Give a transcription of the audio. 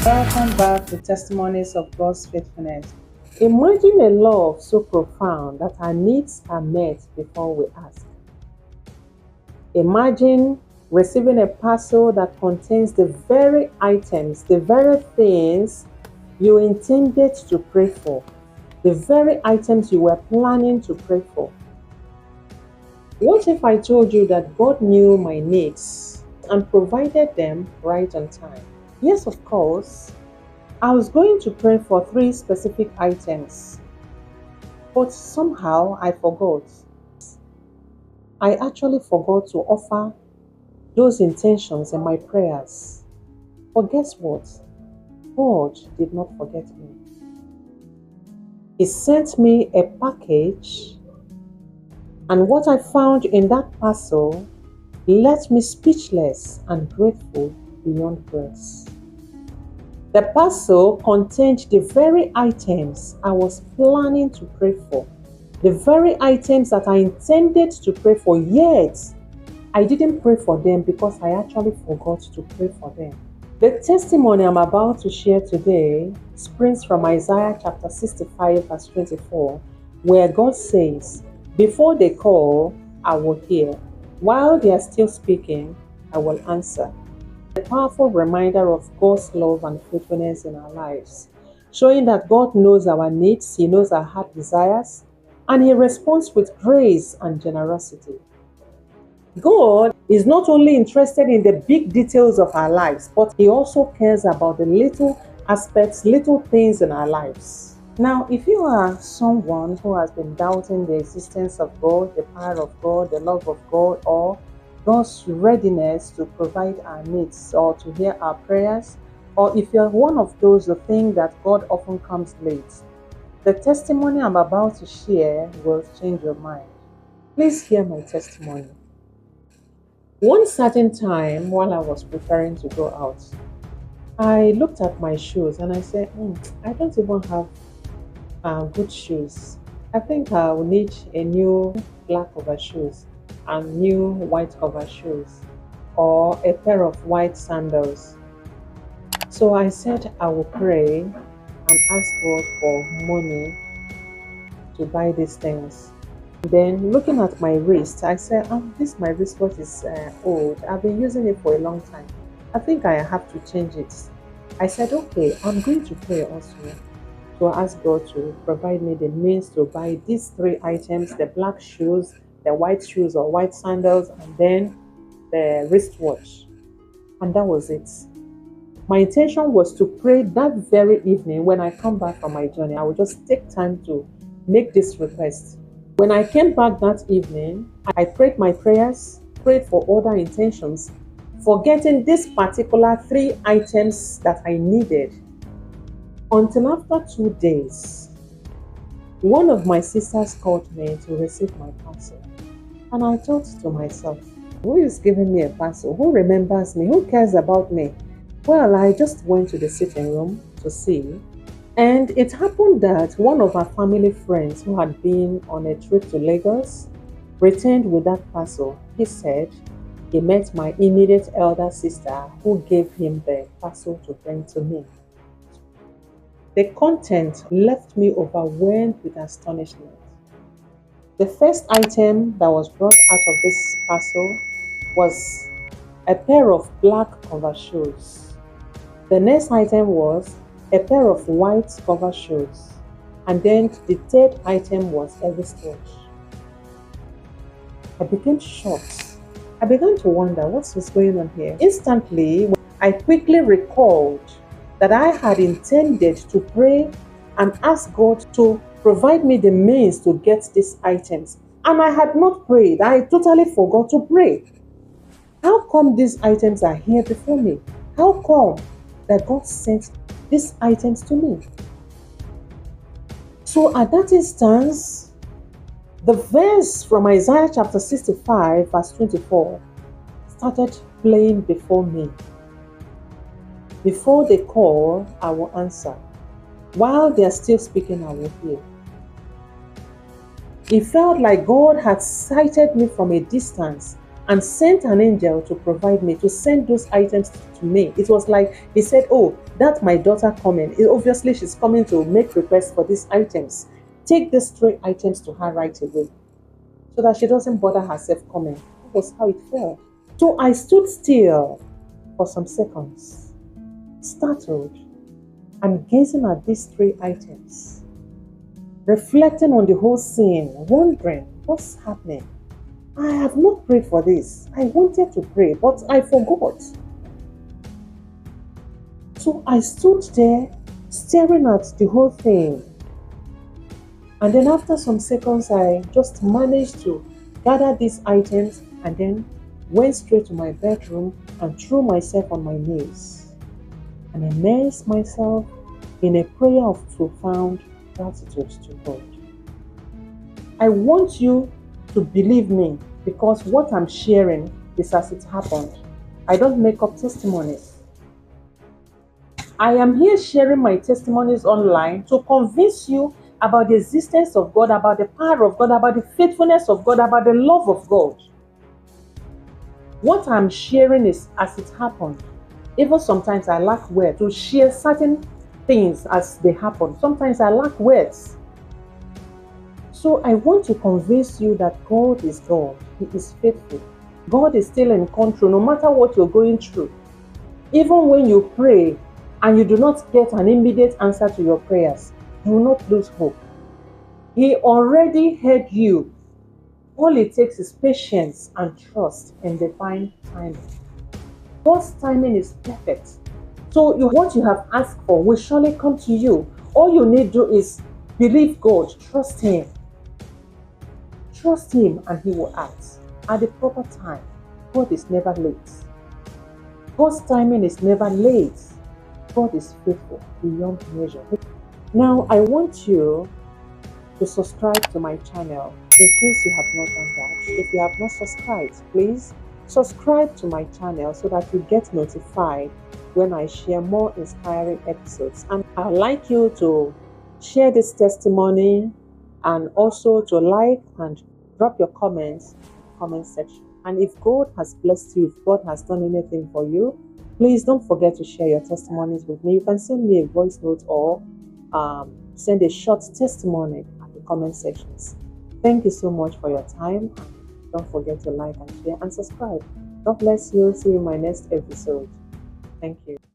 Welcome back to Testimonies of God's Faithfulness. Imagine a love so profound that our needs are met before we ask. Imagine receiving a parcel that contains the very items, the very things you intended to pray for, the very items you were planning to pray for. What if I told you that God knew my needs and provided them right on time? Yes, of course. I was going to pray for 3 specific items, but somehow I forgot. I actually forgot to offer those intentions in my prayers. But guess what? God did not forget me. He sent me a package, and what I found in that parcel left me speechless and grateful beyond words. The parcel contained the very items I was planning to pray for, the very items that I intended to pray for, yet I didn't pray for them because I actually forgot to pray for them. The testimony I'm about to share today springs from Isaiah chapter 65 verse 24, where God says, "Before they call, I will hear. While they are still speaking, I will answer." A powerful reminder of God's love and faithfulness in our lives, showing that God knows our needs, He knows our heart desires, and He responds with grace and generosity. God is not only interested in the big details of our lives, but He also cares about the little aspects, little things in our lives. Now, if you are someone who has been doubting the existence of God, the power of God, the love of God, or God's readiness to provide our needs or to hear our prayers, or if you're one of those who think that God often comes late, the testimony I'm about to share will change your mind. Please hear my testimony. One certain time while I was preparing to go out, I looked at my shoes and I said, I don't even have good shoes. I think I will need a new black cover shoes and new white cover shoes, or a pair of white sandals. So I said I will pray and ask God for money to buy these things. Then looking at my wrist, I said, this my wristwatch is old. I've been using it for a long time. I think I have to change it. I said, okay, I'm going to pray also to ask God to provide me the means to buy these 3 items, the black shoes, the white shoes or white sandals, and then the wristwatch. And that was it. My intention was to pray that very evening. When I come back from my journey, I would just take time to make this request. When I came back that evening, I prayed my prayers, prayed for other intentions, forgetting these particular 3 items that I needed. Until after 2 days, one of my sisters called me to receive my parcel. And I thought to myself, who is giving me a parcel? Who remembers me? Who cares about me? Well, I just went to the sitting room to see. And it happened that one of our family friends who had been on a trip to Lagos returned with that parcel. He said he met my immediate elder sister who gave him the parcel to bring to me. The content left me overwhelmed with astonishment. The first item that was brought out of this parcel was a pair of black cover shoes. The next item was a pair of white cover shoes. And then the third item was a wristwatch. I became shocked. I began to wonder what was going on here. Instantly, I quickly recalled that I had intended to pray and ask God to provide me the means to get these items. And I had not prayed. I totally forgot to pray. How come these items are here before me? How come that God sent these items to me? So at that instance, the verse from Isaiah chapter 65 verse 24 started playing before me. Before they call, I will answer. While they are still speaking, I will hear. It felt like God had sighted me from a distance and sent an angel to provide me, to send those items to me. It was like he said, oh, that's my daughter coming. Obviously, she's coming to make requests for these items. Take these 3 items to her right away so that she doesn't bother herself coming. That was how it felt. So I stood still for some seconds, startled, and gazing at these 3 items, reflecting on the whole scene, wondering what's happening. I have not prayed for this. I wanted to pray, but I forgot. So I stood there staring at the whole thing. And then after some seconds, I just managed to gather these items and then went straight to my bedroom and threw myself on my knees and immersed myself in a prayer of profound gratitude to God. I want you to believe me because what I'm sharing is as it happened. I don't make up testimonies. I am here sharing my testimonies online to convince you about the existence of God, about the power of God, about the faithfulness of God, about the love of God. What I'm sharing is as it happened. Even sometimes I lack words to share certain things as they happen. Sometimes I lack words. So I want to convince you that God is God. He is faithful. God is still in control no matter what you're going through. Even when you pray and you do not get an immediate answer to your prayers, do not lose hope. He already heard you. All it takes is patience and trust in divine timing. God's timing is perfect. So what you have asked for will surely come to you. All you need to do is believe God, trust Him. Trust Him and He will act at the proper time. God is never late. God's timing is never late. God is faithful beyond measure. Now, I want you to subscribe to my channel in case you have not done that. If you have not subscribed, please subscribe to my channel so that you get notified when I share more inspiring episodes. And I'd like you to share this testimony and also to like and drop your comments in the comment section. And if God has blessed you, if God has done anything for you, please don't forget to share your testimonies with me. You can send me a voice note or send a short testimony at the comment sections. Thank you so much for your time. Don't forget to like and share and subscribe. God bless you. See you in my next episode. Thank you.